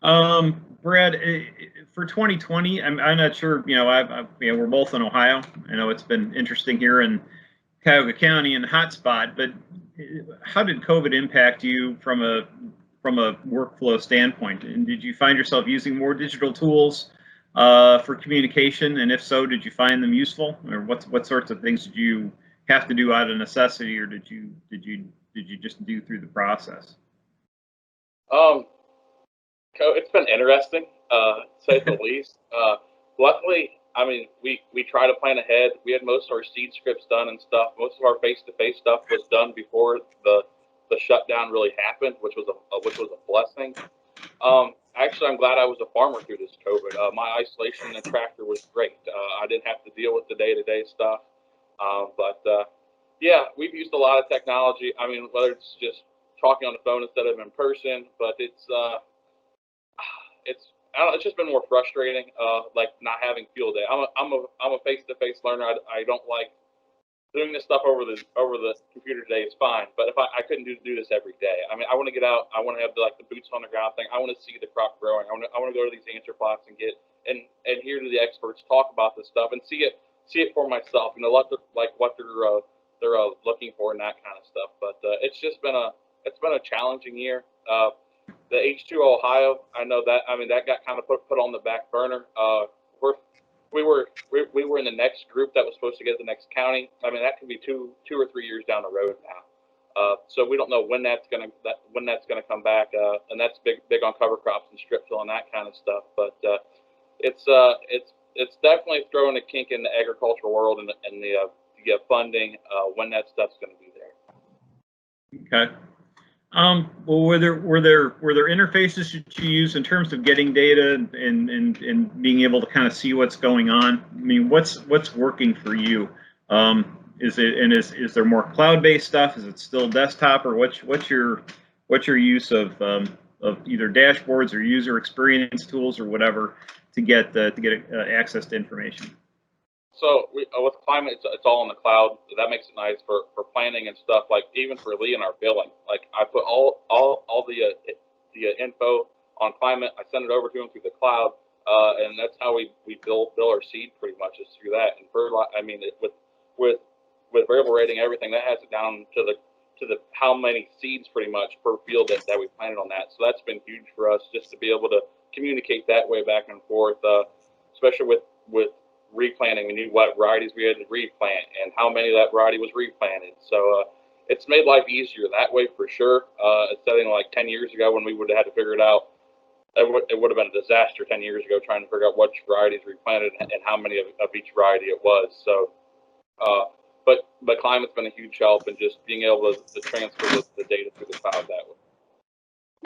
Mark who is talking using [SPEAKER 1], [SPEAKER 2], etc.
[SPEAKER 1] Brad, for 2020, I'm not sure. We're both in Ohio. I know it's been interesting here in Cuyahoga County and hotspot, but how did COVID impact you from a workflow standpoint? And did you find yourself using more digital tools for communication? And if so, did you find them useful, or what sorts of things did you have to do out of necessity, or did you just do through the process?
[SPEAKER 2] It's been interesting, to say the least. Luckily, I mean, we try to plan ahead. We had most of our seed scripts done and stuff. Most of our face-to-face stuff was done before the shutdown really happened, which was a blessing. Actually, I'm glad I was a farmer through this COVID. My isolation in the tractor was great. I didn't have to deal with the day-to-day stuff. Yeah, we've used a lot of technology. I mean, whether it's just talking on the phone instead of in person, but it's just been more frustrating, like not having field day. I'm a face-to-face learner. I don't like doing this stuff over the computer today is fine, but if I couldn't do this every day. I mean, I want to get out. I want to have the boots on the ground thing. I want to see the crop growing. I want to go to these answer plots and get and hear to the experts talk about this stuff and see it for myself. You know, what they're looking for and that kind of stuff. But it's been a challenging year. The H2O Ohio, I know that. I mean, that got kind of put on the back burner. We were in the next group that was supposed to get the next county. I mean, that could be two or 3 years down the road now. So we don't know when that's gonna come back. And that's big on cover crops and strip till and that kind of stuff. But it's definitely throwing a kink in the agricultural world and the funding when that stuff's going to be there.
[SPEAKER 1] Okay. Well, were there interfaces that you use in terms of getting data and being able to kind of see what's going on? I mean, what's working for you? Is there more cloud-based stuff? Is it still desktop, or what's your use of either dashboards or user experience tools or whatever to get access to information?
[SPEAKER 2] So with climate, it's all in the cloud. That makes it nice for planning and stuff. Like even for Lee and our billing, like I put all the info on climate. I send it over to him through the cloud, and that's how we bill our seed pretty much is through that. And I mean, with variable rating, everything that has it down to the how many seeds pretty much per field that we planted on that. So that's been huge for us just to be able to communicate that way back and forth, especially with replanting. We knew what varieties we had to replant and how many of that variety was replanted. So it's made life easier that way for sure. Instead of like 10 years ago when we would have had to figure it out, it would have been a disaster 10 years ago trying to figure out which varieties replanted and how many of each variety it was. So, but climate's been a huge help in just being able to transfer the data through the cloud that way.